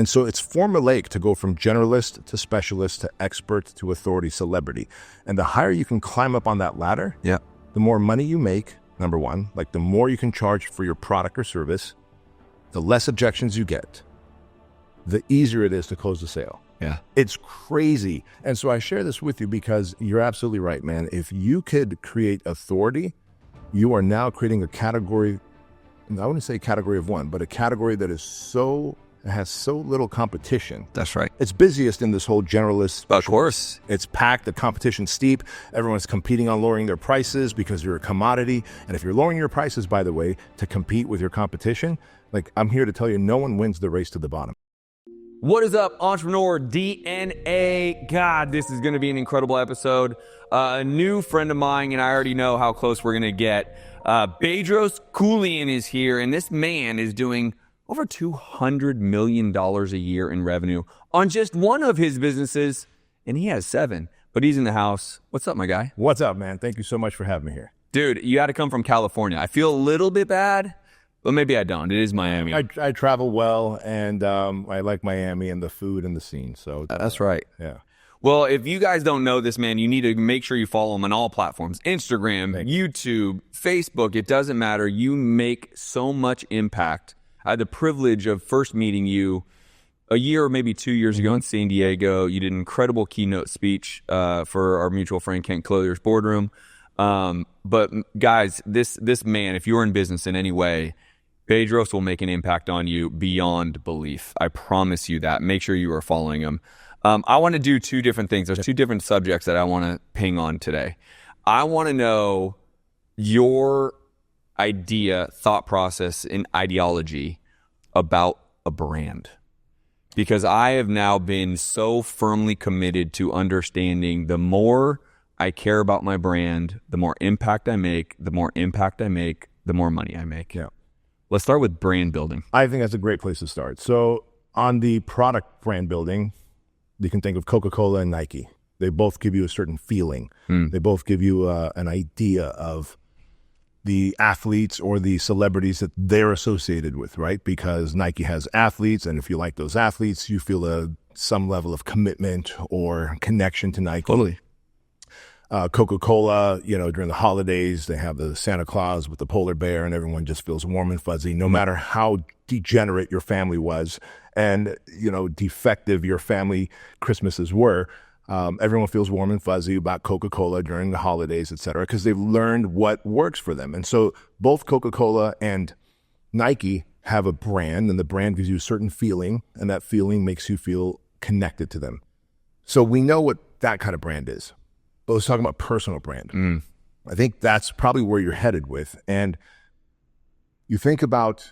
And so it's formulaic to go from generalist to specialist to expert to authority celebrity. And the higher you can climb up on that ladder, yeah, the more money you make, number one, like the more you can charge for your product or service, the less objections you get, the easier it is to close the sale. Yeah. It's crazy. And so I share this with you because you're absolutely right, man. If you could create authority, you are now creating a category, I wouldn't say category of one, but a category that is has so little competition. That's right. It's busiest in this whole generalist. Of course. It's packed, the competition's steep. Everyone's competing on lowering their prices because you're a commodity. And if you're lowering your prices, by the way, to compete with your competition, like I'm here to tell you, no one wins the race to the bottom. What is up, entrepreneur DNA? God, this is going to be an incredible episode. A new friend of mine, and I already know how close we're going to get. Bedros Keuilian is here, and this man is doing over $200 million a year in revenue on just one of his businesses, and he has 7, but he's in the house. What's up, my guy? What's up, man? Thank you so much for having me here. Dude, you had to come from California. I feel a little bit bad, but maybe I don't. It is Miami. I travel well, and I like Miami and the food and the scene. So that's right. Yeah. Well, if you guys don't know this man, you need to make sure you follow him on all platforms. Instagram, YouTube, Facebook, it doesn't matter. You make so much impact. I had the privilege of first meeting you a year or maybe 2 years ago in San Diego. You did an incredible keynote speech for our mutual friend Ken Clothier's boardroom. But guys, this man, if you're in business in any way, Bedros will make an impact on you beyond belief. I promise you that. Make sure you are following him. I want to do 2 different things. There's 2 different subjects that I want to ping on today. I want to know your idea, thought process, and ideology about a brand. Because I have now been so firmly committed to understanding the more I care about my brand, the more impact I make, the more money I make. Yeah. Let's start with brand building. I think that's a great place to start. So on the product brand building, you can think of Coca-Cola and Nike. They both give you a certain feeling. They both give you an idea of the athletes or the celebrities that they're associated with, right? Because Nike has athletes, and if you like those athletes, you feel some level of commitment or connection to Nike. Totally. Coca-Cola, during the holidays, they have the Santa Claus with the polar bear, and everyone just feels warm and fuzzy, no matter how degenerate your family was and, defective your family Christmases were. Everyone feels warm and fuzzy about Coca-Cola during the holidays, et cetera, because they've learned what works for them. And so both Coca-Cola and Nike have a brand, and the brand gives you a certain feeling, and that feeling makes you feel connected to them. So we know what that kind of brand is. But let's talk about personal brand. I think that's probably where you're headed with. And you think about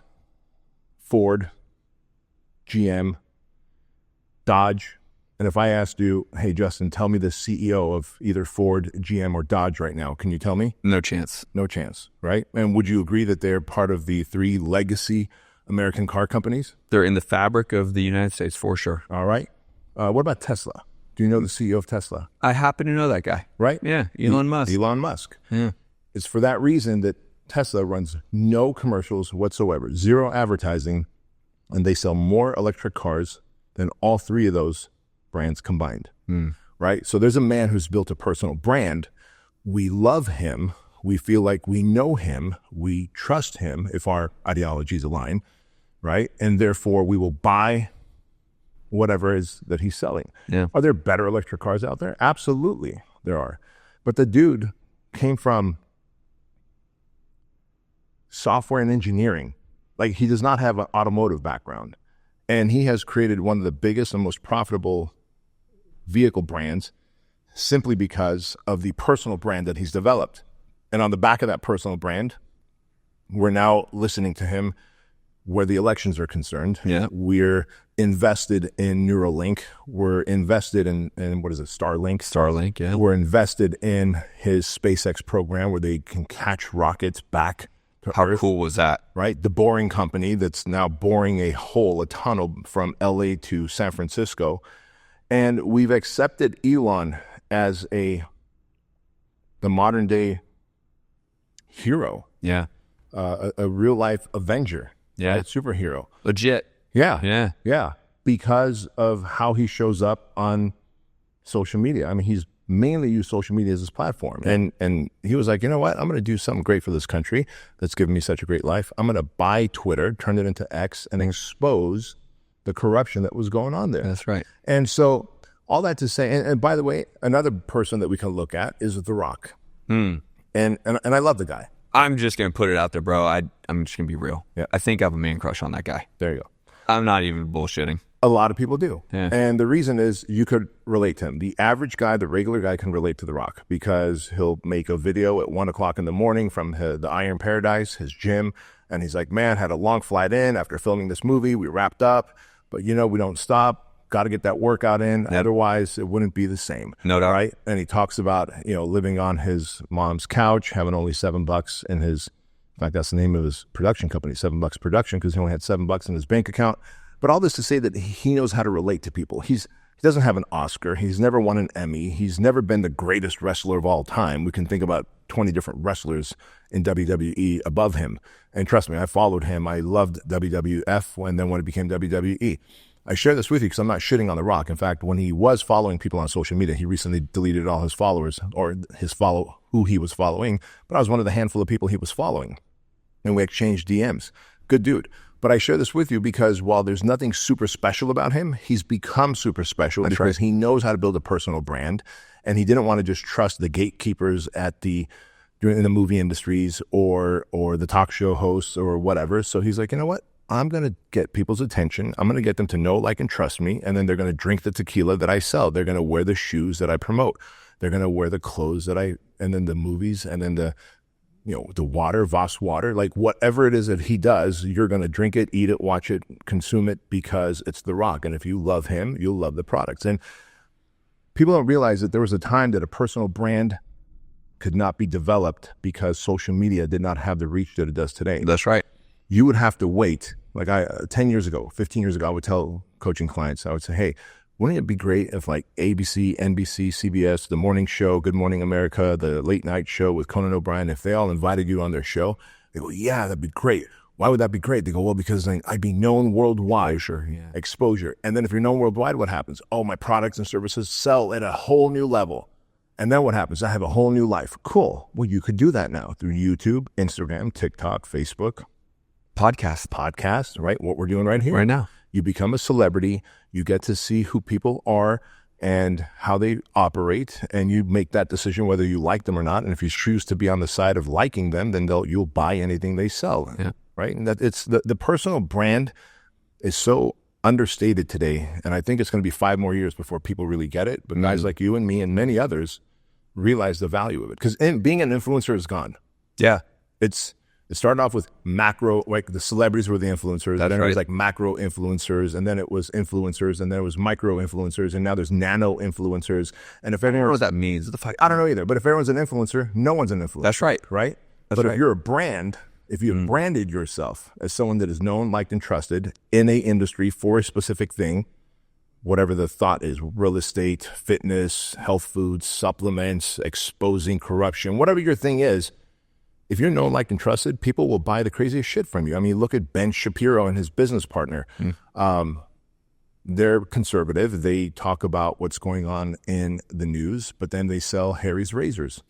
Ford, GM, Dodge. And if I asked you, hey, Justin, tell me the CEO of either Ford, GM, or Dodge right now, can you tell me? No chance. No chance, right? And would you agree that they're part of the 3 legacy American car companies? They're in the fabric of the United States for sure. All right. What about Tesla? Do you know the CEO of Tesla? I happen to know that guy. Right? Yeah, Elon Musk. Elon Musk. Yeah. It's for that reason that Tesla runs no commercials whatsoever, 0 advertising, and they sell more electric cars than all 3 of those brands combined, right? So there's a man who's built a personal brand. We love him. We feel like we know him. We trust him if our ideologies align, right? And therefore we will buy whatever it is that he's selling. Yeah. Are there better electric cars out there? Absolutely, there are. But the dude came from software and engineering. Like, he does not have an automotive background. And he has created one of the biggest and most profitable vehicle brands simply because of the personal brand that he's developed. And on the back of that personal brand, we're now listening to him where the elections are concerned. Yeah. We're invested in Neuralink. We're invested in what is it, Starlink? Starlink, yeah. We're invested in his SpaceX program where they can catch rockets back to How Earth. cool was that? Right? The Boring Company that's now boring a tunnel from LA to San Francisco. And we've accepted Elon as the modern day hero. Yeah. A real life Avenger. Yeah. A superhero. Legit. Yeah. Yeah. Yeah. because of how he shows up on social media. I mean, he's mainly used social media as his platform. And he was like, you know what? I'm going to do something great for this country that's given me such a great life. I'm going to buy Twitter, turn it into X, and expose the corruption that was going on there. That's right. And so all that to say, and by the way, another person that we can look at is The Rock. And I love the guy. I'm just going to put it out there, bro. I'm just going to be real. Yeah. I think I have a man crush on that guy. There you go. I'm not even bullshitting. A lot of people do. Yeah. And the reason is you could relate to him. The average guy, the regular guy can relate to The Rock because he'll make a video at 1 o'clock in the morning from the Iron Paradise, his gym. And he's like, man, had a long flight in after filming this movie. We wrapped up, but we don't stop. Got to get that workout in. Yep. Otherwise, it wouldn't be the same. No doubt. Right? And he talks about, living on his mom's couch, having only $7 in his, in fact, that's the name of his production company, $7 Production, because he only had $7 in his bank account. But all this to say that he knows how to relate to people. He doesn't have an Oscar. He's never won an Emmy. He's never been the greatest wrestler of all time. We can think about 20 different wrestlers in WWE above him. And trust me, I followed him. I loved WWF and then when it became WWE. I share this with you because I'm not shitting on The Rock. In fact, when he was following people on social media, he recently deleted all his followers or who he was following. But I was one of the handful of people he was following. And we exchanged DMs. Good dude. But I share this with you because while there's nothing super special about him, he's become super special because he knows how to build a personal brand. And he didn't want to just trust the gatekeepers in the movie industries or the talk show hosts or whatever. So he's like, you know what? I'm going to get people's attention. I'm going to get them to know, like, and trust me. And then they're going to drink the tequila that I sell. They're going to wear the shoes that I promote. They're going to wear the clothes and then the movies and then the water, Voss water, like whatever it is that he does, you're going to drink it, eat it, watch it, consume it because it's The Rock. And if you love him, you'll love the products. And people don't realize that there was a time that a personal brand could not be developed because social media did not have the reach that it does today. That's right. You would have to wait. Like 10 years ago, 15 years ago, I would tell coaching clients, I would say, hey, wouldn't it be great if like ABC, NBC, CBS, the morning show, Good Morning America, the late night show with Conan O'Brien, if they all invited you on their show? They go, yeah, that'd be great. Why would that be great? They go, well, because I'd be known worldwide. Sure, yeah. Exposure. And then if you're known worldwide, what happens? Oh, my products and services sell at a whole new level. And then what happens? I have a whole new life. Cool. Well, you could do that now through YouTube, Instagram, TikTok, Facebook. Podcast, right? What we're doing right here. Right now. You become a celebrity. You get to see who people are and how they operate, and you make that decision whether you like them or not. And if you choose to be on the side of liking them, then you'll buy anything they sell, right? And that it's the personal brand is so understated today, and I think it's going to be 5 more years before people really get it. But guys like you and me and many others realize the value of it because being an influencer is gone. Yeah, It started off with macro, like the celebrities were the influencers. That's then right. It was like macro influencers, and then it was influencers, and then it was micro influencers, and now there's nano influencers. And if I don't know anyone, what that means. What the fuck? I don't know either. But if everyone's an influencer, no one's an influencer. That's right. Right? That's but right. if you're a brand, if you've branded yourself as someone that is known, liked, and trusted in a industry for a specific thing, whatever the thought is, real estate, fitness, health foods, supplements, exposing corruption, whatever your thing is, if you're known, liked, and trusted, people will buy the craziest shit from you. I mean, look at Ben Shapiro and his business partner. They're conservative. They talk about what's going on in the news, but then they sell Harry's razors.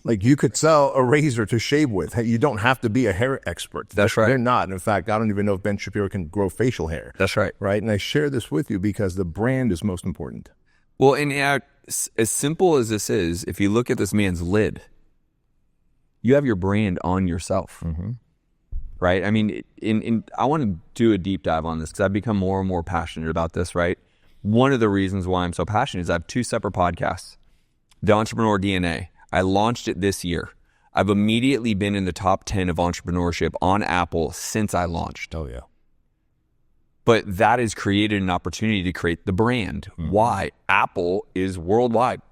Like, you could sell a razor to shave with. Hey, you don't have to be a hair expert. That's right. They're not. In fact, I don't even know if Ben Shapiro can grow facial hair. That's right. Right? And I share this with you because the brand is most important. Well, and as simple as this is, if you look at this man's lid, you have your brand on yourself, right? I mean, I want to do a deep dive on this because I've become more and more passionate about this, right? One of the reasons why I'm so passionate is I have 2 separate podcasts. The Entrepreneur DNA, I launched it this year. I've immediately been in the top 10 of entrepreneurship on Apple since I launched. Oh, yeah. But that has created an opportunity to create the brand. Why? Apple is worldwide.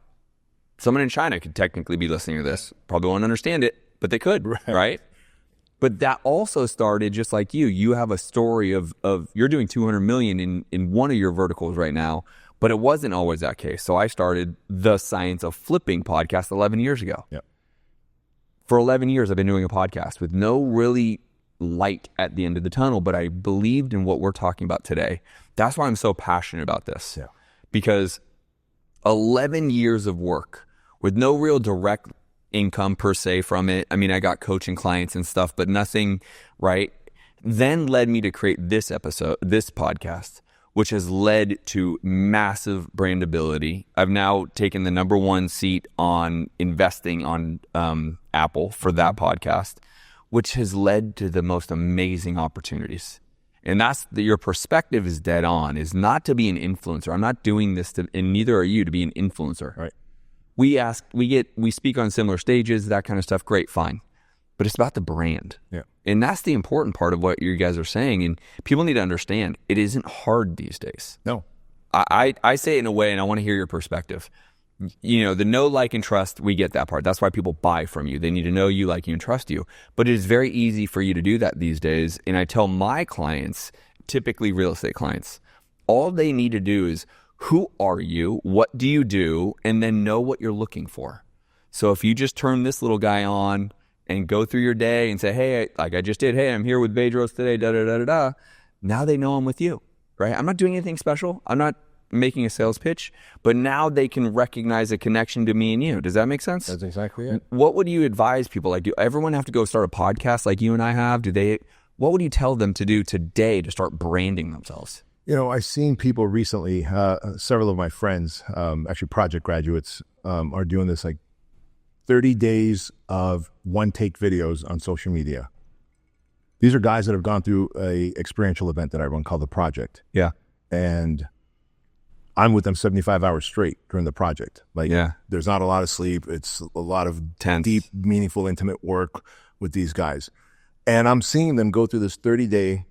Someone in China could technically be listening to this. Probably won't understand it, but they could, right? But that also started just like you. You have a story of you're doing 200 million in one of your verticals right now, but it wasn't always that case. So I started the Science of Flipping podcast 11 years ago. Yep. For 11 years, I've been doing a podcast with no really light at the end of the tunnel, but I believed in what we're talking about today. That's why I'm so passionate about this. Yeah. Because 11 years of work with no real direct income per se from it. I mean, I got coaching clients and stuff, but nothing, right? Then led me to create this podcast, which has led to massive brandability. I've now taken the #1 seat on investing on Apple for that podcast, which has led to the most amazing opportunities. And that's your perspective is dead on, is not to be an influencer. I'm not doing this and neither are you, to be an influencer. Right. We speak on similar stages, that kind of stuff. Great, fine. But it's about the brand. Yeah. And that's the important part of what you guys are saying. And people need to understand it isn't hard these days. No. I say it in a way, and I want to hear your perspective. You know, the know, like, and trust, we get that part. That's why people buy from you. They need to know you, like you, and trust you. But it is very easy for you to do that these days. And I tell my clients, typically real estate clients, all they need to do is, who are you? What do you do? And then know what you're looking for. So if you just turn this little guy on and go through your day and say, hey, like I just did, hey, I'm here with Bedros today, da-da-da-da-da. Now they know I'm with you, right? I'm not doing anything special. I'm not making a sales pitch, but now they can recognize a connection to me and you. Does that make sense? That's exactly it. What would you advise people? Like, do everyone have to go start a podcast like you and I have? What would you tell them to do today to start branding themselves? You know, I've seen people recently, several of my friends, actually project graduates, are doing this like 30 days of one-take videos on social media. These are guys that have gone through a experiential event that I run called The Project. Yeah. And I'm with them 75 hours straight during the project. Like, yeah. There's not a lot of sleep. It's a lot of Tense. Deep, meaningful, intimate work with these guys. And I'm seeing them go through this 30-day,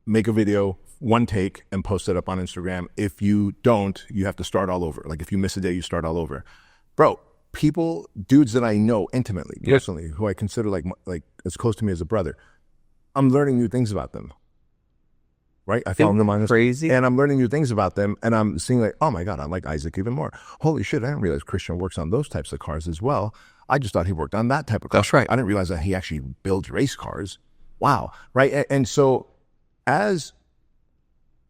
make a video, one take, and post it up on Instagram. If you don't, you have to start all over. Like, if you miss a day, you start all over. Bro, dudes that I know intimately, personally, who I consider like as close to me as a brother, I'm learning new things about them. Right? I follow them on crazy. And I'm learning new things about them. And I'm seeing like, oh my God, I like Isaac even more. Holy shit, I didn't realize Christian works on those types of cars as well. I just thought he worked on that type of car. That's right. I didn't realize that he actually builds race cars. Wow. Right? And so as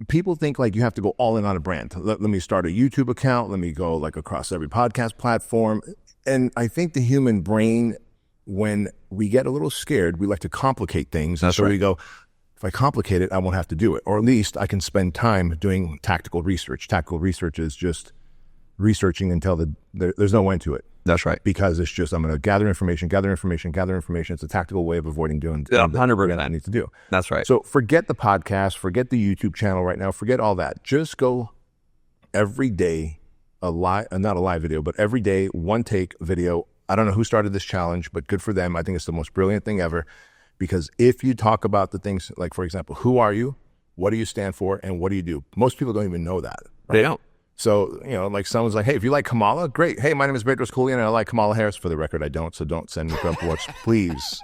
people think like you have to go all in on a brand. Let me start a YouTube account. Let me go like across every podcast platform. And I think the human brain, when we get a little scared, we like to complicate things. That's right. We go, if I complicate it, I won't have to do it. Or at least I can spend time doing tactical research. Tactical research is just researching until there's no end to it. That's right. Because it's just, I'm going to gather information. It's a tactical way of avoiding doing 100% that I need to do. That's right. So forget the podcast, forget the YouTube channel right now, forget all that. Just go every day, not a live video, but every day, one take video. I don't know who started this challenge, but good for them. I think it's the most brilliant thing ever. Because if you talk about the things, like, for example, who are you? What do you stand for? And what do you do? Most people don't even know that. Right? They don't. So, you know, like someone's like, hey, if you like Kamala, great. Hey, my name is Bedros Keuilian and I like Kamala Harris. For the record, I don't. So don't send me Trump watch, please.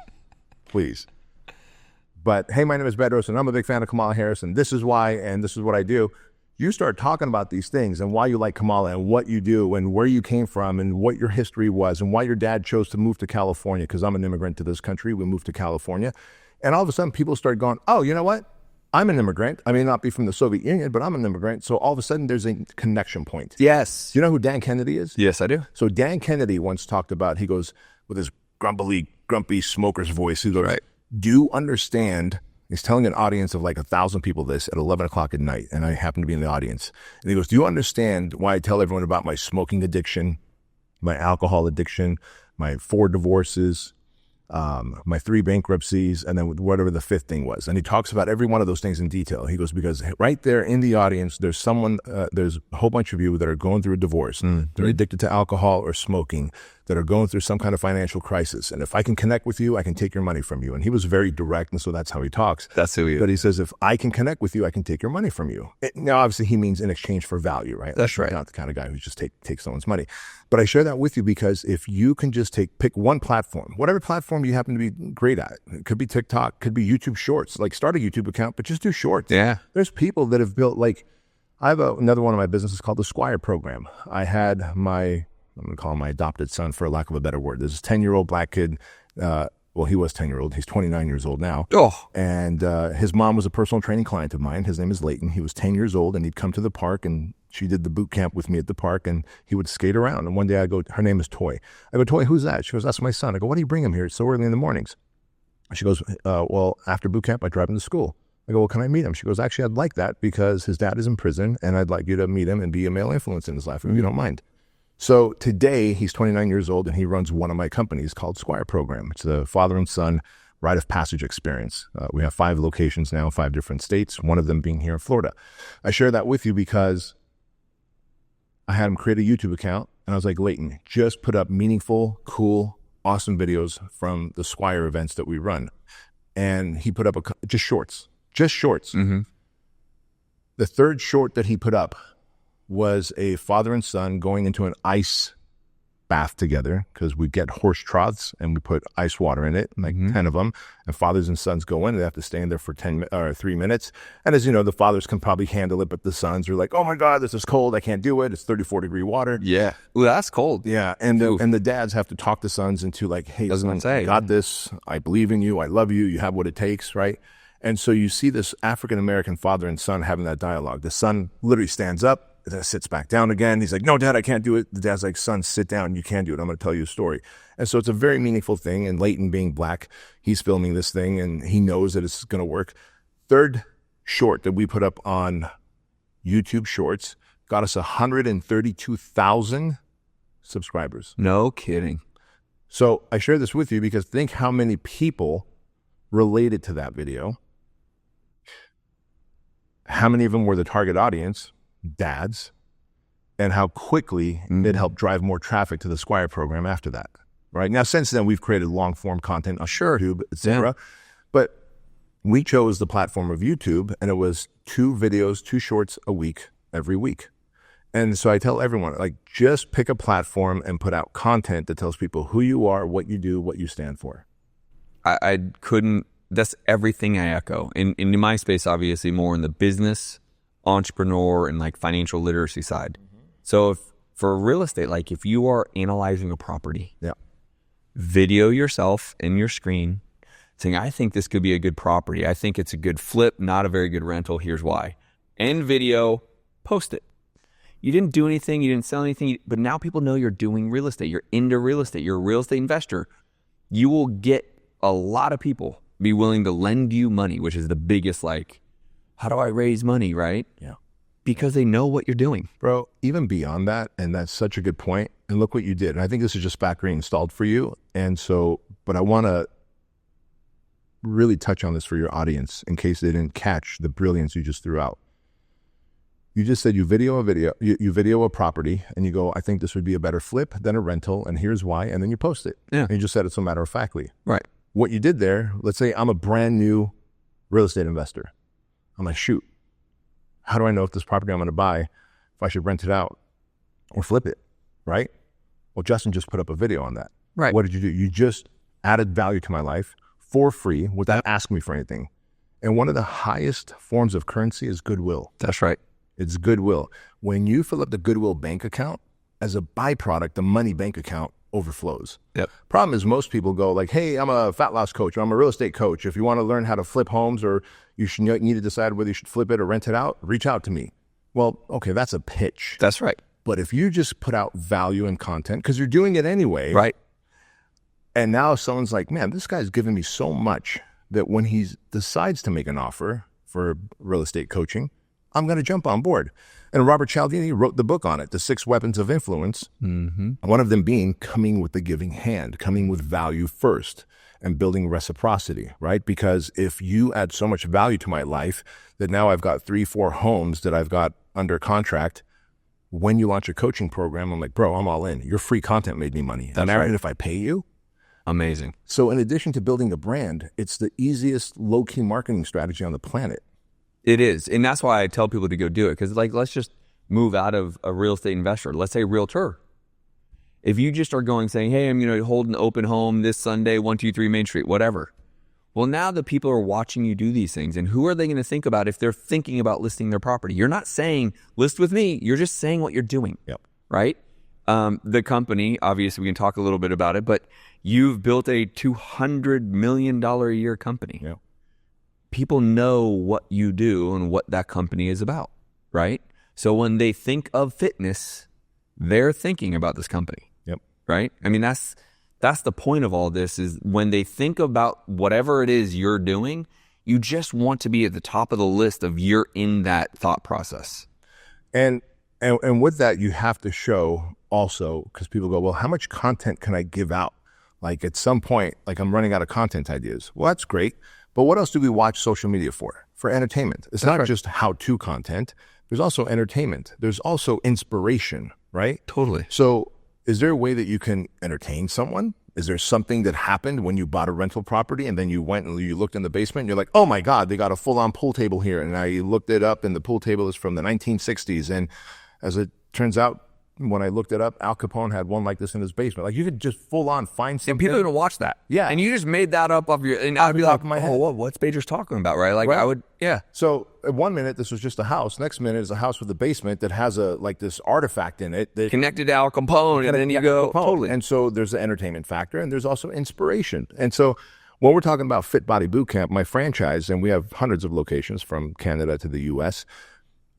Please. But hey, my name is Bedros and I'm a big fan of Kamala Harris and this is why and this is what I do. You start talking about these things and why you like Kamala and what you do and where you came from and what your history was and why your dad chose to move to California, because I'm an immigrant to this country. We moved to California. And all of a sudden people start going, oh, you know what? I'm an immigrant. I may not be from the Soviet Union, but I'm an immigrant. So all of a sudden there's a connection point. Yes. Do you know who Dan Kennedy is? Yes, I do. So Dan Kennedy once talked about, he goes with his grumpy smoker's voice. He goes, right. Do you understand? He's telling an audience of like 1,000 people this at 11 o'clock at night. And I happen to be in the audience. And he goes, do you understand why I tell everyone about my smoking addiction, my alcohol addiction, my 4 divorces, my 3 bankruptcies, and then whatever the 5th thing was. And he talks about every one of those things in detail. He goes, because right there in the audience, there's there's a whole bunch of you that are going through a divorce. They're addicted to alcohol or smoking, that are going through some kind of financial crisis. And if I can connect with you, I can take your money from you. And he was very direct, and so that's how he talks. That's who he is. But he says, if I can connect with you, I can take your money from you. Now, obviously, he means in exchange for value, right? That's right. He's not the kind of guy who just takes someone's money. But I share that with you because if you can just pick one platform, whatever platform you happen to be great at, it could be TikTok, could be YouTube Shorts, like start a YouTube account, but just do shorts. Yeah. There's people that have built, like, I have another one of my businesses called the Squire Program. I had I'm going to call him my adopted son for lack of a better word. There's this 10-year-old black kid, Well, he was 10-year-old. He's 29 years old now. Oh. And his mom was a personal training client of mine. His name is 𝐀𝐿aton. He was 10 years old, and he'd come to the park, and she did the boot camp with me at the park, and he would skate around. And one day I go, her name is Toy. I go, Toy, who's that? She goes, that's my son. I go, why do you bring him here? It's so early in the mornings. She goes, well, after boot camp, I drive him to school. I go, well, can I meet him? She goes, actually, I'd like that because his dad is in prison, and I'd like you to meet him and be a male influence in his life, if you don't mind. So today, he's 29 years old, and he runs one of my companies called 𝐀𝐨 Program. It's a father and son rite of passage experience. We have 5 locations now, 5 different states, one of them being here in Florida. I share that with you because I had him create a YouTube account, and I was like, 𝐀𝐿aton, just put up meaningful, cool, awesome videos from the 𝐀𝐨 events that we run. And he put up just shorts. Mm-hmm. The third short that he put up was a father and son going into an ice bath together, because we get horse troughs and we put ice water in it, like 10 of them, and fathers and sons go in. They have to stay in there for 3 minutes. And as you know, the fathers can probably handle it, but the sons are like, oh my God, this is cold. I can't do it. It's 34-degree water. Yeah. Ooh, that's cold. Yeah. And the dads have to talk the sons into like, hey, son, I got this. I believe in you. I love you. You have what it takes, right? And so you see this African-American father and son having that dialogue. The son literally stands up, sits back down again. He's like, no, Dad, I can't do it. The dad's like, son, sit down. You can do it. I'm going to tell you a story. And so it's a very meaningful thing. And 𝐀𝐿aton being black, he's filming this thing and he knows that it's going to work. Third short that we put up on YouTube Shorts got us 132,000 subscribers. No kidding. So I share this with you because think how many people related to that video. How many of them were the target audience? Dads, and how quickly it helped drive more traffic to the 𝐀𝐨 Program after that. Right now, since then, we've created long form content on YouTube, etc. Yeah. But we chose the platform of YouTube, and it was 2 videos, 2 shorts a week, every week. And so I tell everyone, like, just pick a platform and put out content that tells people who you are, what you do, what you stand for. I couldn't. That's everything I echo. In my space, obviously, more in the business, entrepreneur, and like financial literacy side. So for real estate, like if you are analyzing a property, video yourself in your screen saying, I think this could be a good property. I think it's a good flip, not a very good rental. Here's why. End video, post it. You didn't do anything. You didn't sell anything. But now people know you're doing real estate. You're into real estate. You're a real estate investor. You will get a lot of people be willing to lend you money, which is the biggest, like, how do I raise money, right? Yeah. Because they know what you're doing. Bro, even beyond that, and that's such a good point, and look what you did. And I think this is just factory installed for you. And so, but I want to really touch on this for your audience in case they didn't catch the brilliance you just threw out. You just said you video a property and you go, I think this would be a better flip than a rental, and here's why, and then you post it. Yeah. And you just said it so matter-of-factly. Right. What you did there, let's say I'm a brand new real estate investor. I'm like, shoot, how do I know if this property I'm going to buy, if I should rent it out or flip it, right? Well, Justin just put up a video on that. Right. What did you do? You just added value to my life for free without asking me for anything. And one of the highest forms of currency is goodwill. That's right. It's goodwill. When you fill up the goodwill bank account, as a byproduct, the money bank account overflows. Yep. Problem is most people go like, hey, I'm a fat loss coach, or I'm a real estate coach. If you want to learn how to flip homes, or you need to decide whether you should flip it or rent it out, reach out to me. Well, okay, that's a pitch. That's right. But if you just put out value and content, because you're doing it anyway. Right. And now someone's like, man, this guy's giving me so much that when he decides to make an offer for real estate coaching, I'm going to jump on board. And Robert Cialdini wrote the book on it, The 6 Weapons of Influence. One of them being coming with the giving hand, coming with value first and building reciprocity, right? Because if you add so much value to my life that now I've got 3-4 homes that I've got under contract, when you launch a coaching program, I'm like, bro, I'm all in. Your free content made me money. That's right. right. If I pay you. Amazing. So in addition to building a brand, it's the easiest low-key marketing strategy on the planet. It is. And that's why I tell people to go do it. Because, like, let's just move out of a real estate investor. Let's say realtor. If you just are going saying, hey, I'm going to hold an open home this Sunday, 123 Main Street, whatever. Well, now the people are watching you do these things. And who are they going to think about if they're thinking about listing their property? You're not saying, list with me. You're just saying what you're doing. Yep. Right? The company, obviously, we can talk a little bit about it, but you've built a $200 million a year company. Yeah. People know what you do and what that company is about, right? So when they think of fitness, they're thinking about this company. Yep. Right? I mean, that's the point of all this, is when they think about whatever it is you're doing, you just want to be at the top of the list of you're in that thought process. And with that, you have to show also, because people go, well, how much content can I give out? Like at some point, like I'm running out of content ideas. Well, that's great. But what else do we watch social media for? For entertainment. It's not just how-to content. There's also entertainment. There's also inspiration, right? Totally. So is there a way that you can entertain someone? Is there something that happened when you bought a rental property and then you went and you looked in the basement and you're like, oh my God, they got a full-on pool table here. And I looked it up and the pool table is from the 1960s. And as it turns out, when I looked it up, Al Capone had one like this in his basement. Like you could just full-on find something. And people are going to watch that. Yeah. And you just made that up off your, and I'd be like, oh, what's Bedros talking about, right? Like I would, yeah. So at 1 minute, this was just a house. Next minute is a house with a basement that has this artifact in it. That connected to Al Capone, and then you go, totally. And so there's the entertainment factor and there's also inspiration. And so when we're talking about Fit Body Bootcamp, my franchise, and we have hundreds of locations from Canada to the US,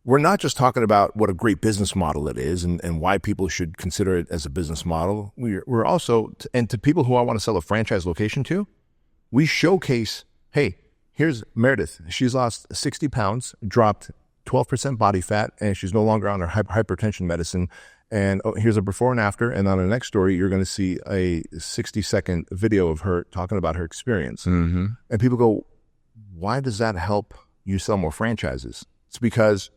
we're not just talking about what a great business model it is and why people should consider it as a business model. We're also, and to people who I want to sell a franchise location to, we showcase, hey, here's Meredith. She's lost 60 pounds, dropped 12% body fat, and she's no longer on her hypertension medicine. And here's a before and after. And on the next story, you're going to see a 60-second video of her talking about her experience. Mm-hmm. And people go, why does that help you sell more franchises? It's because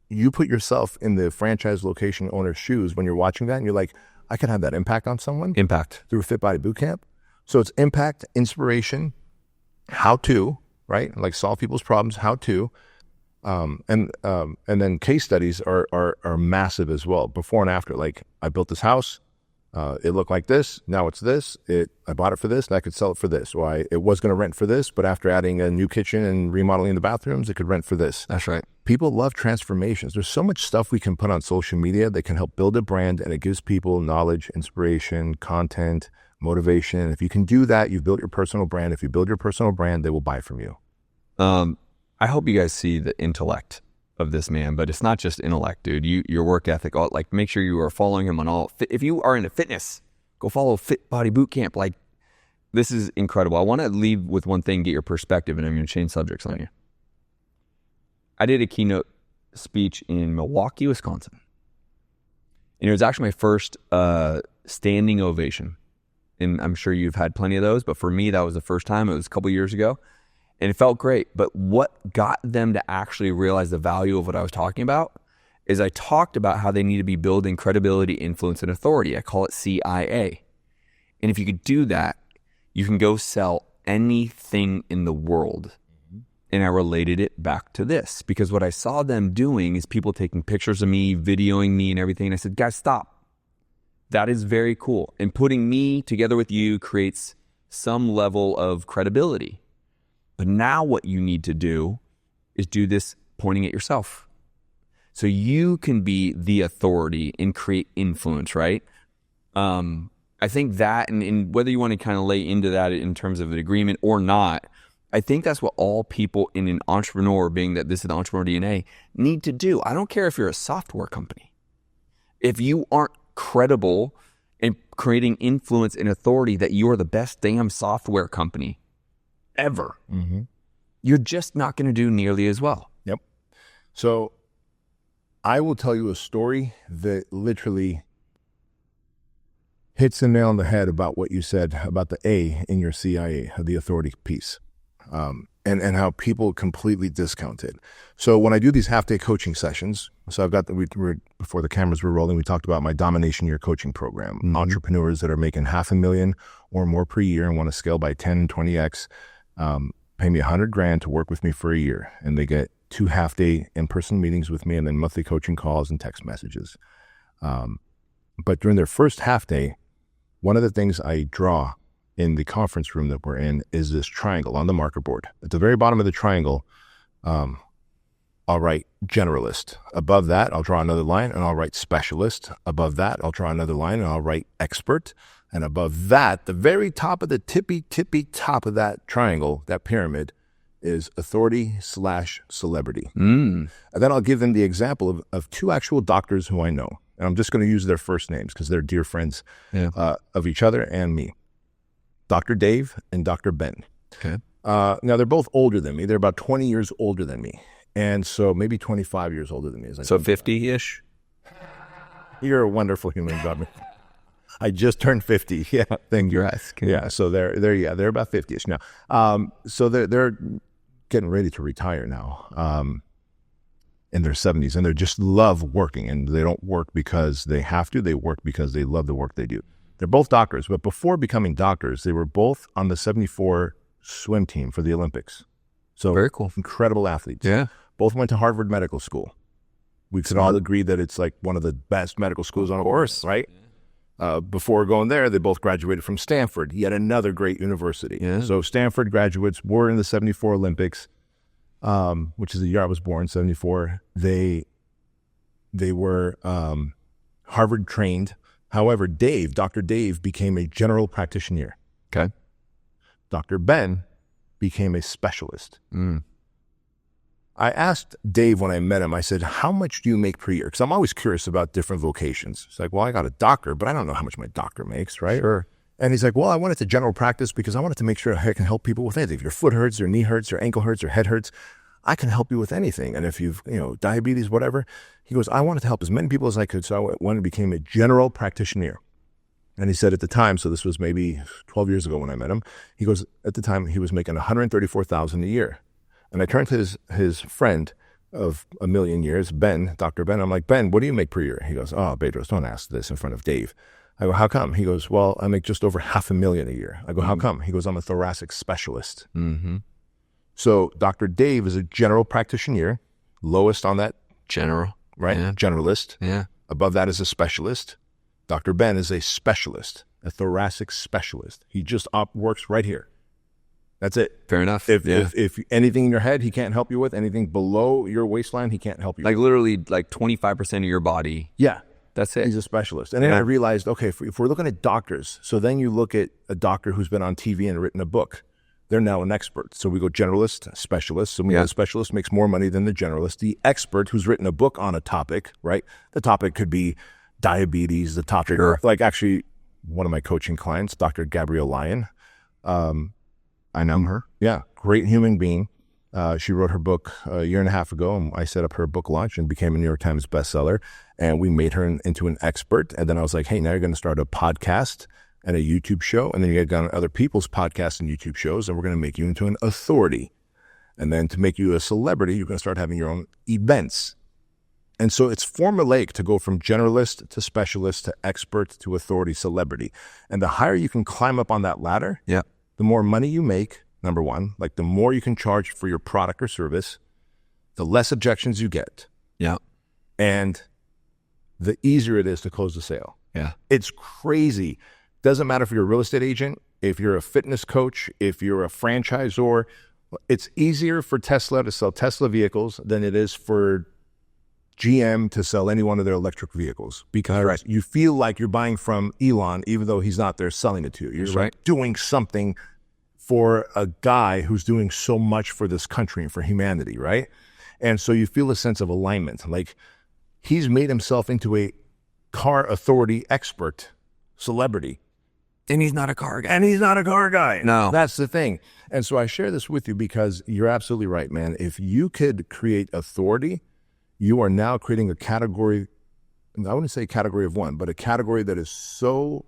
you put yourself in the franchise location owner's shoes when you're watching that, and you're like, I can have that impact on someone. Impact. Through Fit Body Bootcamp. So it's impact, inspiration, how to, right? Like solve people's problems, how to. And then case studies are massive as well. Before and after, like I built this house. It looked like this. Now it's this. I bought it for this, and I could sell it for this. Or it was going to rent for this, but after adding a new kitchen and remodeling the bathrooms, it could rent for this. That's right. People love transformations. There's so much stuff we can put on social media that can help build a brand, and it gives people knowledge, inspiration, content, motivation. And if you can do that, you've built your personal brand. If you build your personal brand, they will buy from you. I hope you guys see the intellect of this man, but it's not just intellect, dude. Your work ethic, like make sure you are following him on all. If you are into fitness, go follow Fit Body Bootcamp. Like this is incredible. I want to leave with one thing, get your perspective, and I'm going to change subjects on you. I did a keynote speech in Milwaukee, Wisconsin, and it was actually my first standing ovation. And I'm sure you've had plenty of those, but for me, that was the first time. It was a couple years ago. And it felt great. But what got them to actually realize the value of what I was talking about is I talked about how they need to be building credibility, influence, and authority. I call it CIA. And if you could do that, you can go sell anything in the world. And I related it back to this because what I saw them doing is people taking pictures of me, videoing me and everything. And I said, guys, stop. That is very cool. And putting me together with you creates some level of credibility. But now what you need to do is do this pointing at yourself. So you can be the authority and create influence, right? I think that, and whether you want to kind of lay into that in terms of an agreement or not, I think that's what all people in an entrepreneur, being that this is the entrepreneur DNA, need to do. I don't care if you're a software company. If you aren't credible in creating influence and authority that you are the best damn software company ever, you're just not going to do nearly as well. Yep. So I will tell you a story that literally hits the nail on the head about what you said about the A in your CIA, the authority piece, and how people completely discount it. So when I do these half-day coaching sessions, so I've got before the cameras were rolling, we talked about my Domination Year coaching program. Entrepreneurs that are making $500,000 or more per year and want to scale by 10, 20x, pay me $100,000 to work with me for a year, and they get 2 half-day in-person meetings with me and then monthly coaching calls and text messages. But during their first half-day, one of the things I draw in the conference room that we're in is this triangle on the marker board. At the very bottom of the triangle, I'll write generalist. Above that, I'll draw another line and I'll write specialist. Above that, I'll draw another line and I'll write expert. And above that, the very top of the tippy top of that triangle, that pyramid, is authority/celebrity. And then I'll give them the example of two actual doctors who I know. And I'm just going to use their first names because they're dear friends of each other and me. Dr. Dave and Dr. Ben. Okay. Now, they're both older than me. They're about 20 years older than me. And so maybe 25 years older than me. So 50-ish? You're a wonderful human, Bobby. I just turned 50. Yeah, thank you. Yeah, so they're about 50-ish now. So they're getting ready to retire now in their 70s. And they just love working. And they don't work because they have to. They work because they love the work they do. They're both doctors. But before becoming doctors, they were both on the 74 swim team for the Olympics. So very cool. Incredible athletes. Yeah. Both went to Harvard Medical School. We can all agree that it's like one of the best medical schools on earth, right? Before going there, they both graduated from Stanford, yet another great university. Yeah. So Stanford graduates were in the 74 Olympics, which is the year I was born, 74. They were Harvard trained. However, Dr. Dave became a general practitioner. Okay. Dr. Ben became a specialist. I asked Dave when I met him, I said, how much do you make per year? Because I'm always curious about different vocations. It's like, well, I got a doctor, but I don't know how much my doctor makes, right? And he's like, well, I went into general practice because I wanted to make sure I can help people with anything. If your foot hurts, your knee hurts, your ankle hurts, your head hurts, I can help you with anything. And if you've, diabetes, whatever, he goes, I wanted to help as many people as I could. So I went and became a general practitioner. And he said at the time, so this was maybe 12 years ago when I met him, he goes, at the time he was making $134,000 a year. And I turned to his friend of a million years, Ben, Dr. Ben. I'm like, Ben, what do you make per year? He goes, oh, Bedros, don't ask this in front of Dave. I go, how come? He goes, well, I make just over $500,000 a year. I go, how come? He goes, I'm a thoracic specialist. So Dr. Dave is a general practitioner, lowest on that. General. Right? Yeah. Generalist. Yeah. Above that is a specialist. Dr. Ben is a specialist, a thoracic specialist. He just works right here. That's it. Fair enough. If anything in your head he can't help you with, anything below your waistline he can't help you like with. Literally like 25% of your body. Yeah. That's it. He's a specialist. And then I realized, okay, if we're looking at doctors, so then you look at a doctor who's been on TV and written a book. They're now an expert. So we go generalist, specialist. So the specialist makes more money than the generalist. The expert who's written a book on a topic, right? The topic could be diabetes, the topic, like actually one of my coaching clients, Dr. Gabrielle Lyon. I know her. Yeah, great human being. She wrote her book a year and a half ago, and I set up her book launch and became a New York Times bestseller. And we made her into an expert. And then I was like, hey, now you're going to start a podcast and a YouTube show. And then you get on other people's podcasts and YouTube shows, and we're going to make you into an authority. And then to make you a celebrity, you're going to start having your own events. And so it's formulaic to go from generalist to specialist to expert to authority, celebrity. And the higher you can climb up on that ladder, the more money you make, number one, like the more you can charge for your product or service, the less objections you get. Yeah. And the easier it is to close the sale. Yeah. It's crazy. Doesn't matter if you're a real estate agent, if you're a fitness coach, if you're a franchisor, it's easier for Tesla to sell Tesla vehicles than it is for GM to sell any one of their electric vehicles, because you feel like you're buying from Elon, even though he's not there selling it to you. You're like doing something for a guy who's doing so much for this country and for humanity, right? And so you feel a sense of alignment. Like he's made himself into a car authority expert, celebrity. And he's not a car guy. And he's not a car guy. No. That's the thing. And so I share this with you because you're absolutely right, man. If you could create authority, you are now creating a category, I wouldn't say category of one, but a category that has so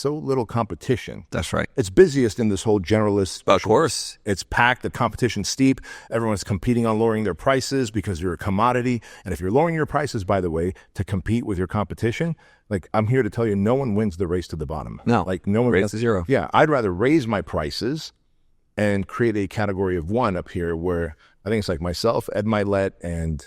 little competition. That's right. It's busiest in this whole generalist. Of course. It's packed, the competition's steep. Everyone's competing on lowering their prices because you're a commodity. And if you're lowering your prices, by the way, to compete with your competition, like I'm here to tell you, no one wins the race to the bottom. No. Like no one race to zero. Yeah. I'd rather raise my prices and create a category of one up here where I think it's like myself, Ed Milet, and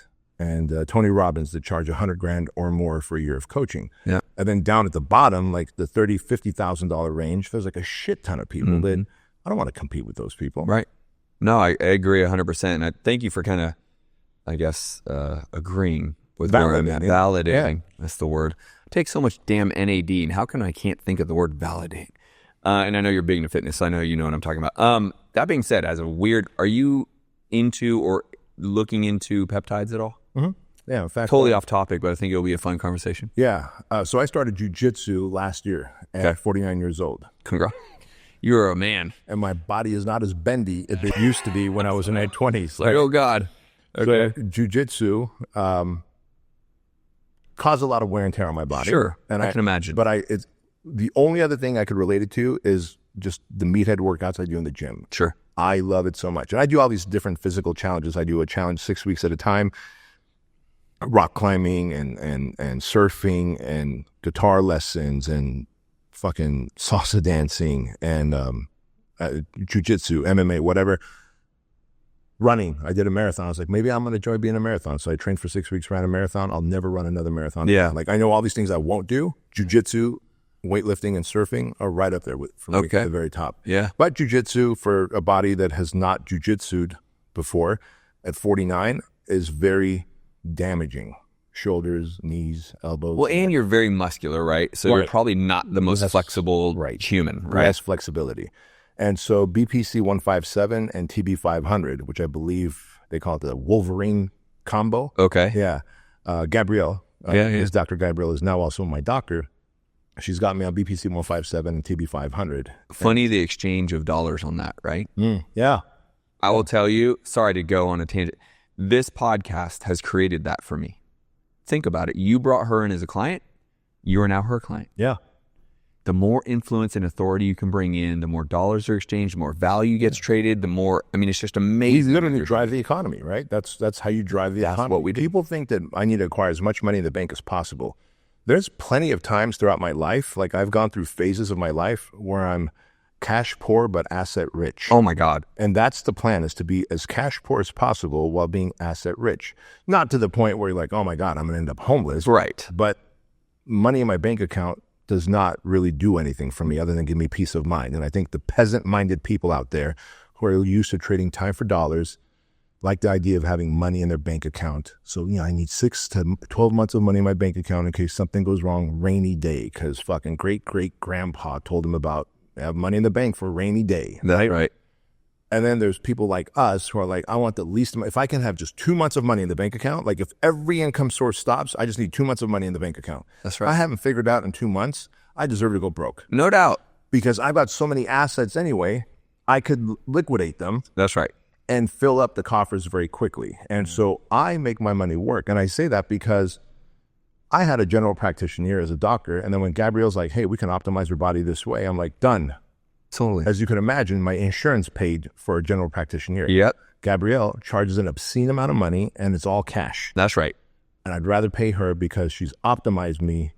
Tony Robbins that charge $100,000 or more for a year of coaching. Yeah. And then down at the bottom, like the $30,000, $50,000 range, there's like a shit ton of people that I don't want to compete with those people. Right. No, I agree 100%. And I thank you for kind of I guess, agreeing with where I'm at. Validating. Validating. Yeah. That's the word. It takes so much damn NAD, and how can I can't think of the word validate? And I know you're big into fitness, so I know you know what I'm talking about. That being said, are you into or looking into peptides at all? Mm-hmm. Yeah, in fact. Totally off topic, but I think it'll be a fun conversation. Yeah. So I started jujitsu last year at 49 years old. Congrats. You're a man. And my body is not as bendy as it used to be when I was in my 20s. Like, oh, God. Okay. So jujitsu caused a lot of wear and tear on my body. Sure. And I can imagine. But it's the only other thing I could relate it to is just the meathead workouts I do in the gym. Sure. I love it so much. And I do all these different physical challenges. I do a challenge 6 weeks at a time. Rock climbing and surfing and guitar lessons and fucking salsa dancing and jujitsu, MMA, whatever. Running. I did a marathon. I was like, maybe I'm going to enjoy being a marathon. So I trained for 6 weeks, ran a marathon. I'll never run another marathon. Yeah. Like I know all these things I won't do. Jujitsu, weightlifting, and surfing are right up there for me at the very top. Yeah. But jujitsu for a body that has not jujitsu'd before at 49 is very damaging. Shoulders, knees, elbows. Well, and you're very muscular, right? So you're probably not the most flexible human, right? Less flexibility. And so BPC 157 and TB 500, which I believe they call it the Wolverine combo. Okay. Yeah. Gabrielle, his Dr. Gabrielle is now also my doctor. She's got me on BPC 157 and TB 500. Funny the exchange of dollars on that, right? Yeah. I will tell you, sorry to go on a tangent. This podcast has created that for me. Think about it. You brought her in as a client. You are now her client. Yeah. The more influence and authority you can bring in, the more dollars are exchanged, the more value gets traded, the more, I mean, it's just amazing. He's literally drive the economy, right? That's how you drive the economy. What we do. People think that I need to acquire as much money in the bank as possible. There's plenty of times throughout my life, like I've gone through phases of my life where I'm cash poor but asset rich. Oh my God. And that's the plan, is to be as cash poor as possible while being asset rich. Not to the point where you're like, oh my God, I'm going to end up homeless. Right. But money in my bank account does not really do anything for me other than give me peace of mind. And I think the peasant-minded people out there who are used to trading time for dollars like the idea of having money in their bank account. So, I need 6 to 12 months of money in my bank account in case something goes wrong, rainy day, because fucking great-great-grandpa told him about have money in the bank for a rainy day. Right. And then there's people like us who are like, I want the least amount. If I can have just 2 months of money in the bank account, like if every income source stops, I just need 2 months of money in the bank account. That's right. I haven't figured out in 2 months, I deserve to go broke. No doubt. Because I've got so many assets anyway, I could liquidate them. That's right. And fill up the coffers very quickly. And so I make my money work. And I say that because I had a general practitioner as a doctor. And then when Gabrielle's like, hey, we can optimize your body this way, I'm like, done. Totally. As you can imagine, my insurance paid for a general practitioner. Yep. Gabrielle charges an obscene amount of money and it's all cash. That's right. And I'd rather pay her because she's optimized me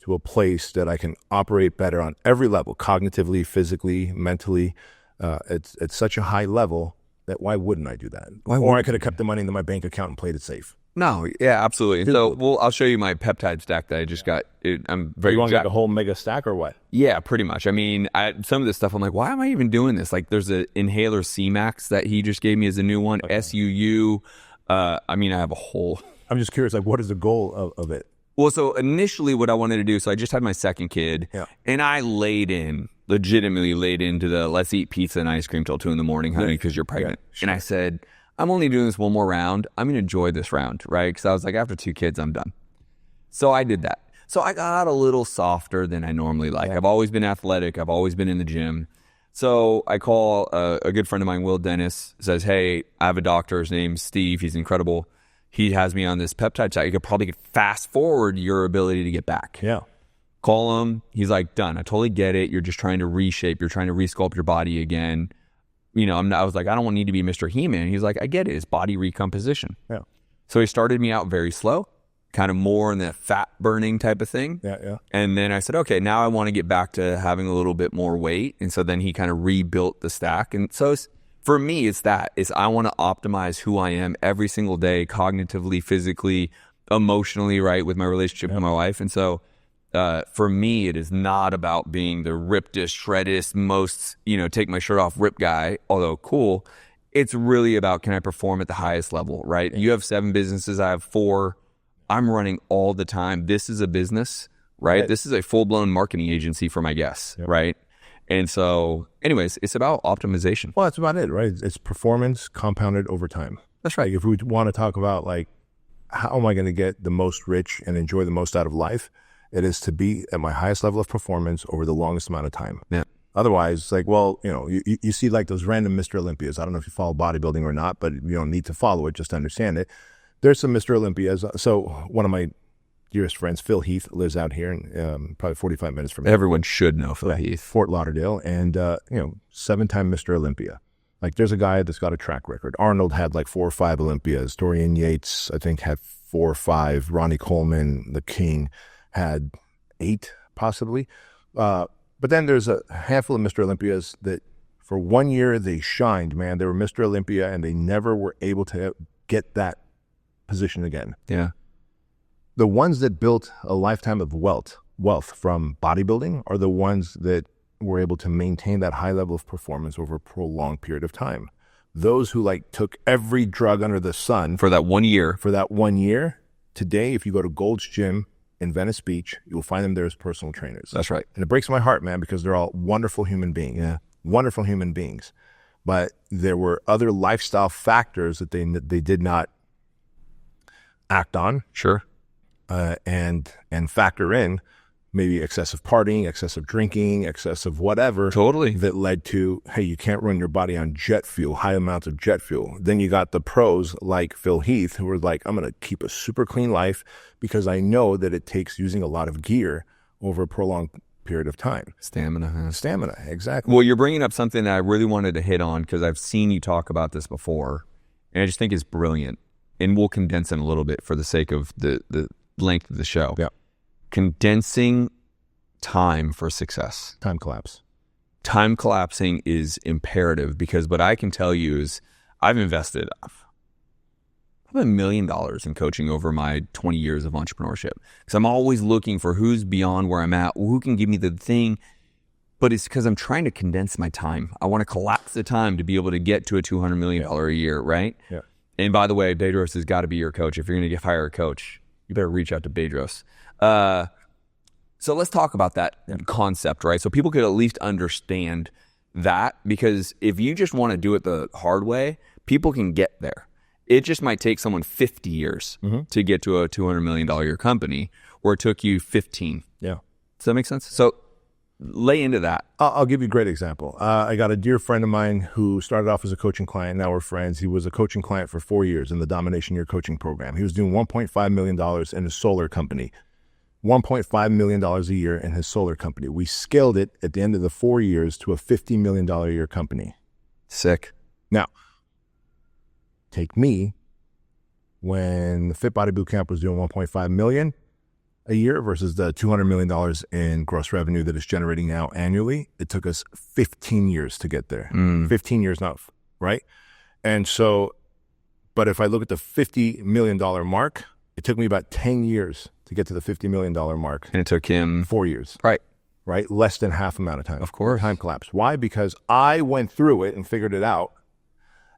to a place that I can operate better on every level, cognitively, physically, mentally. It's such a high level that why wouldn't I do that? Or I could have kept the money in my bank account and played it safe. No, yeah, absolutely. So, I'll show you my peptide stack that I just got. I'm very. You want to get a whole mega stack or what? Yeah, pretty much. I mean, some of this stuff, I'm like, why am I even doing this? Like, there's an inhaler C-Max that he just gave me as a new one. Okay. SUU. I mean, I have a whole. I'm just curious, like, what is the goal of it? Well, so initially what I wanted to do, so I just had my second kid, and I legitimately laid into the let's eat pizza and ice cream till 2 a.m, honey, because you're pregnant. Yeah, sure. And I said, I'm only doing this one more round. I'm going to enjoy this round, right? Because I was like, after 2 kids, I'm done. So I did that. So I got a little softer than I normally like. Yeah. I've always been athletic. I've always been in the gym. So I call a good friend of mine, Will Dennis, says, hey, I have a doctor. His name's Steve. He's incredible. He has me on this peptide site. You could probably fast forward your ability to get back. Yeah. Call him. He's like, done. I totally get it. You're just trying to reshape. You're trying to resculpt your body again. I was like, I don't need to be Mr. He-Man. He's like, I get it. It's body recomposition. Yeah. So he started me out very slow, kind of more in the fat burning type of thing. Yeah. And then I said, okay, now I want to get back to having a little bit more weight. And so then he kind of rebuilt the stack. And so for me, it's I want to optimize who I am every single day, cognitively, physically, emotionally, right, with my relationship with my wife. And so for me, it is not about being the rippedest, shreddest, most, take my shirt off rip guy, although cool. it's really about, can I perform at the highest level, right? You have 7 businesses, I have 4. I'm running all the time. This is a business, right? This is a full-blown marketing agency for my guests, right? And so anyways, it's about optimization. Well, that's about it, right? It's performance compounded over time. That's right. Like if we want to talk about like, how am I going to get the most rich and enjoy the most out of life? It is to be at my highest level of performance over the longest amount of time. Yeah. Otherwise, it's like, well, you know, you see like those random Mr. Olympias. I don't know if you follow bodybuilding or not, but you don't need to follow it just to understand it. There's some Mr. Olympias. So one of my dearest friends, Phil Heath, lives out here, in, probably 45 minutes from here. Everyone should know Phil Heath. Fort Lauderdale, and, 7-time Mr. Olympia. Like there's a guy that's got a track record. Arnold had like 4 or 5 Olympias. Dorian Yates, I think, had 4 or 5. Ronnie Coleman, the king, had 8 possibly. But then there's a handful of Mr. Olympias that for 1 year they shined, man. They were Mr. Olympia and they never were able to get that position again. Yeah. The ones that built a lifetime of wealth from bodybuilding are the ones that were able to maintain that high level of performance over a prolonged period of time. Those who like took every drug under the sun For that 1 year. Today, if you go to Gold's Gym in Venice Beach, you'll find them there as personal trainers. That's right. And it breaks my heart, man, because they're all wonderful human beings. Yeah. Wonderful human beings. But there were other lifestyle factors that they did not act on. Sure. And factor in maybe excessive partying, excessive drinking, excessive whatever. Totally. That led to, hey, you can't run your body on jet fuel, high amounts of jet fuel. Then you got the pros like Phil Heath who were like, I'm going to keep a super clean life because I know that it takes using a lot of gear over a prolonged period of time. Stamina. Stamina, exactly. Well, you're bringing up something that I really wanted to hit on because I've seen you talk about this before, and I just think it's brilliant. And we'll condense it a little bit for the sake of the length of the show. Yeah. Condensing time for success. Time collapse. Time collapsing is imperative because what I can tell you is I've invested $1 million in coaching over my 20 years of entrepreneurship because I'm always looking for who's beyond where I'm at, who can give me the thing. But it's because I'm trying to condense my time. I want to collapse the time to be able to get to a $200 million a year, right? Yeah. And by the way, Bedros has got to be your coach. If you're going to hire a coach, you better reach out to Bedros. So let's talk about that concept, right? So people could at least understand that, because if you just want to do it the hard way, people can get there. It just might take someone 50 years to get to a $200 million a year company, where it took you 15. Yeah. Does that make sense? So lay into that. I'll give you a great example. I got a dear friend of mine who started off as a coaching client. Now we're friends. He was a coaching client for 4 years in the Domination Year coaching program. He was doing $1.5 million in his solar company. $1.5 million a year in his solar company. We scaled it at the end of the 4 years to a $50 million a year company. Sick. Now, take me, when the Fit Body Bootcamp was doing $1.5 million a year versus the $200 million in gross revenue that it's generating now annually, it took us 15 years to get there. 15 years now, right? And so, but if I look at the $50 million mark, it took me about 10 years to get to the $50 million mark. And it took him 4 years. Right. Right? Less than half amount of time. Of course. Time collapse. Why? Because I went through it and figured it out.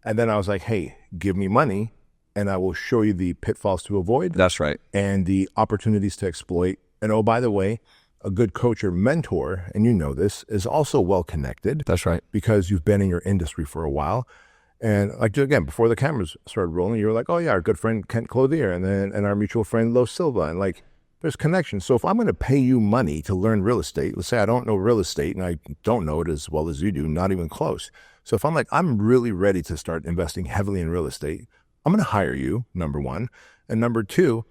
And then I was like, hey, give me money and I will show you the pitfalls to avoid. That's right. And the opportunities to exploit. And oh, by the way, a good coach or mentor, and you know this, is also well connected. That's right. Because you've been in your industry for a while. And like, again, before the cameras started rolling, you were like, oh yeah, our good friend 𝐀𝐻n𝐨𝐿 𝐸𝐿ian and our mutual friend Lo Silva. And like, there's connection. So if I'm going to pay you money to learn real estate, let's say I don't know real estate and I don't know it as well as you do, not even close. So if I'm like, I'm really ready to start investing heavily in real estate, I'm going to hire you, number one. And number two,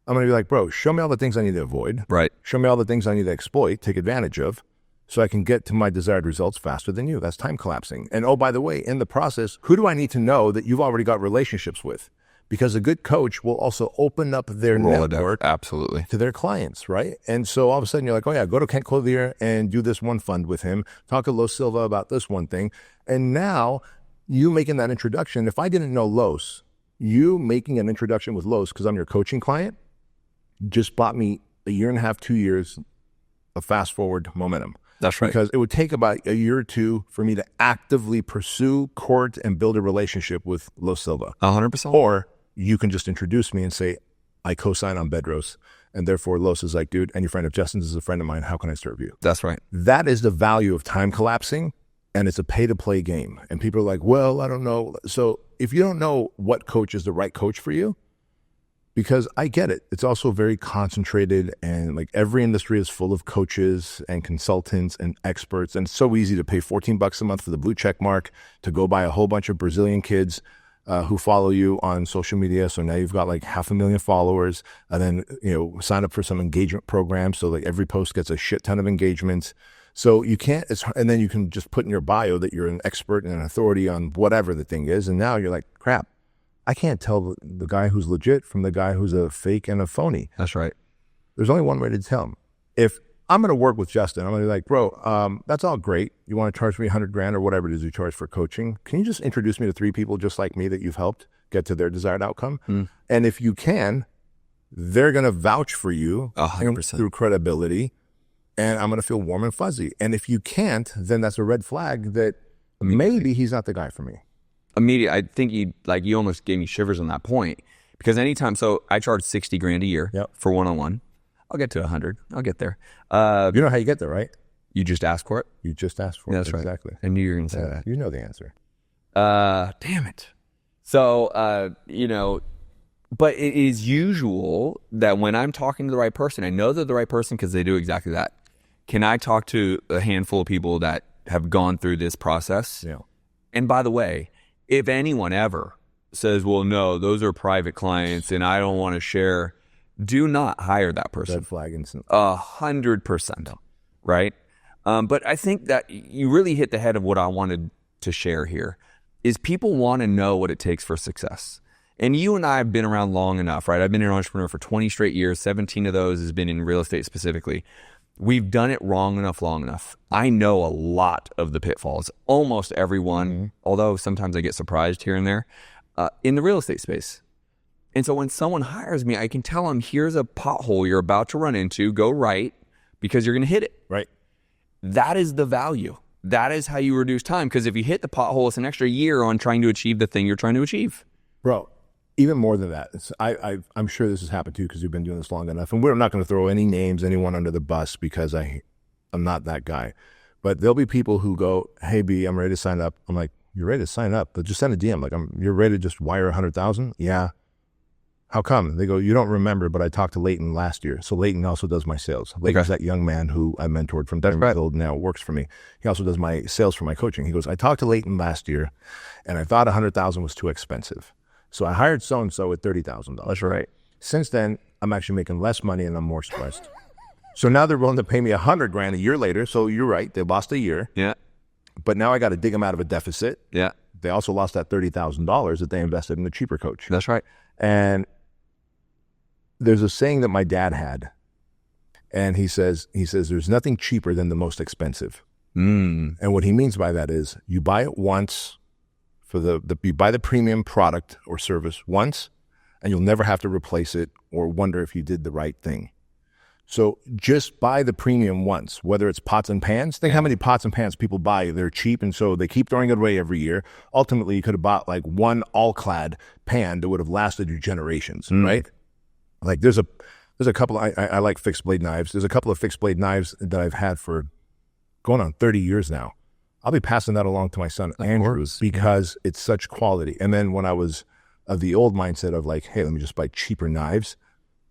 I'm going to be like, bro, show me all the things I need to avoid. Right. Show me all the things I need to exploit, take advantage of, so I can get to my desired results faster than you. That's time collapsing. And oh, by the way, in the process, who do I need to know that you've already got relationships with? Because a good coach will also open up their network absolutely to their clients, right? And so all of a sudden you're like, oh yeah, go to 𝐀𝐻n𝐨𝐿 𝐸𝐿ian and do this one fund with him. Talk to Los Silva about this one thing. And now you making that introduction, if I didn't know Los, you making an introduction with Los because I'm your coaching client, just bought me 1.5 years, 2 years of fast forward momentum. That's right. Because it would take about a year or two for me to actively pursue, court, and build a relationship with Los Silva. 100%. Or you can just introduce me and say, I co-sign on Bedros. And therefore, Los is like, dude, and your friend of Justin's is a friend of mine. How can I serve you? That's right. That is the value of time collapsing. And it's a pay-to-play game. And people are like, well, I don't know. So if you don't know what coach is the right coach for you, because I get it. It's also very concentrated, and like every industry is full of coaches and consultants and experts. And it's so easy to pay $14 a month for the blue check mark to go buy a whole bunch of Brazilian kids who follow you on social media. So now you've got like 500,000 followers, and then, you know, sign up for some engagement program. So like every post gets a shit ton of engagements. So you can't, and then you can just put in your bio that you're an expert and an authority on whatever the thing is. And now you're like, crap, I can't tell the guy who's legit from the guy who's a fake and a phony. That's right. There's only one way to tell him. If I'm going to work with Justin, I'm going to be like, bro, that's all great. You want to charge me $100,000 or whatever it is you charge for coaching? Can you just introduce me to 3 people just like me that you've helped get to their desired outcome? And if you can, they're going to vouch for you 100%. through credibility. And I'm going to feel warm and fuzzy. And if you can't, then that's a red flag that maybe he's not the guy for me. Immediately, I think you almost gave me shivers on that point, because anytime, so I charge $60,000 a year for one-on-one. I'll get to 100. I'll get there. You know how you get there, right? You just ask for it. You just asked for it. That's right. Exactly. I knew you were going to say that. You know the answer. Damn it. So, you know, but it is usual that when I'm talking to the right person, I know they're the right person because they do exactly that. Can I talk to a handful of people that have gone through this process? Yeah. And by the way, if anyone ever says, well, no, those are private clients and I don't want to share, do not hire that person. Red flag instant. 100%. Right? But I think that you really hit the head of what I wanted to share here, is people want to know what it takes for success. And you and I have been around long enough, right? I've been an entrepreneur for 20 straight years. 17 of those has been in real estate specifically. We've done it long enough. I know a lot of the pitfalls, almost everyone, although sometimes I get surprised here and there, in the real estate space. And so when someone hires me, I can tell them, here's a pothole you're about to run into, go right, because you're going to hit it. Right. That is the value. That is how you reduce time, because if you hit the pothole, it's an extra year on trying to achieve the thing you're trying to achieve. Bro, even more than that, I'm sure this has happened too, because you've been doing this long enough. And we're not going to throw any names, anyone under the bus, because I'm not that guy. But there'll be people who go, hey, B, I'm ready to sign up. I'm like, you're ready to sign up? But just send a DM. Like, you're ready to just wire 100,000? Yeah. How come? They go, you don't remember, but I talked to Leighton last year. So Leighton also does my sales. Leighton's that young man who I mentored from Denverfield, now works for me. He also does my sales for my coaching. He goes, I talked to Leighton last year, and I thought 100,000 was too expensive. So I hired so-and-so at $30,000. That's right. Since then, I'm actually making less money and I'm more stressed. So now they're willing to pay me $100,000 a year later. So you're right. They lost a year. Yeah. But now I got to dig them out of a deficit. Yeah. They also lost that $30,000 that they invested in the cheaper coach. That's right. And there's a saying that my dad had. And he says, there's nothing cheaper than the most expensive. And what he means by that is you buy it once, you buy the premium product or service once, and you'll never have to replace it or wonder if you did the right thing. So just buy the premium once, whether it's pots and pans. Think how many pots and pans people buy. They're cheap, and so they keep throwing it away every year. Ultimately, you could have bought like one all-clad pan that would have lasted you generations, right? Like there's a couple, I like fixed blade knives. There's a couple of fixed blade knives that I've had for going on 30 years now. I'll be passing that along to my son, Andrew, because it's such quality. And then when I was of the old mindset of like, hey, let me just buy cheaper knives,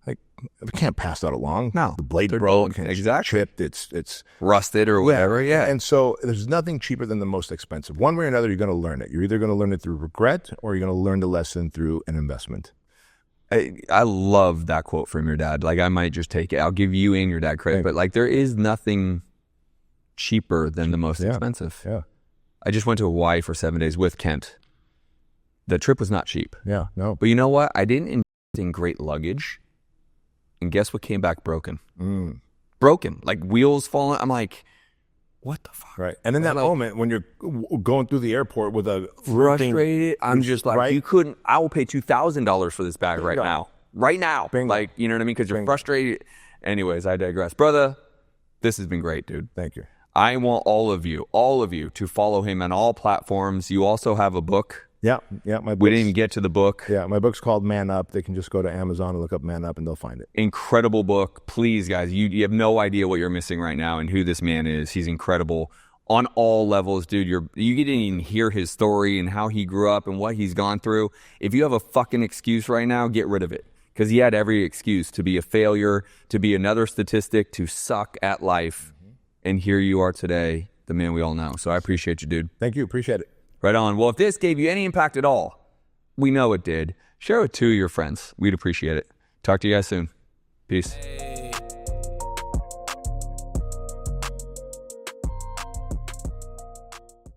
like I can't pass that along. No. The blade broke, exactly. chipped, it's rusted or whatever, yeah. And so there's nothing cheaper than the most expensive. One way or another, you're going to learn it. You're either going to learn it through regret or you're going to learn the lesson through an investment. I love that quote from your dad. Like I might just take it. I'll give you and your dad credit, but like there is nothing cheaper than the most expensive. Yeah. I just went to Hawaii for 7 days with Kent. The trip was not cheap. Yeah, no. But you know what? I didn't invest in great luggage. And guess what came back broken? Broken. Like wheels falling. I'm like, what the fuck? Right. And in that moment when you're going through the airport with a frustrated, I'm just like, right? you couldn't, I will pay $2,000 for this bag right now. Right now. Bingo. Like, you know what I mean? Because you're frustrated. Anyways, I digress. Brother, this has been great, dude. Thank you. I want all of you to follow him on all platforms. You also have a book. Yeah, my We didn't even get to the book. Yeah, my book's called Man Up. They can just go to Amazon and look up Man Up and they'll find it. Incredible book. Please, guys, you have no idea what you're missing right now and who this man is. He's incredible on all levels, dude. You didn't even hear his story and how he grew up and what he's gone through. If you have a fucking excuse right now, get rid of it. Because he had every excuse to be a failure, to be another statistic, to suck at life. And here you are today, the man we all know. So I appreciate you, dude. Thank you. Appreciate it. Right on. Well, if this gave you any impact at all, we know it did. Share it with 2 of your friends. We'd appreciate it. Talk to you guys soon. Peace.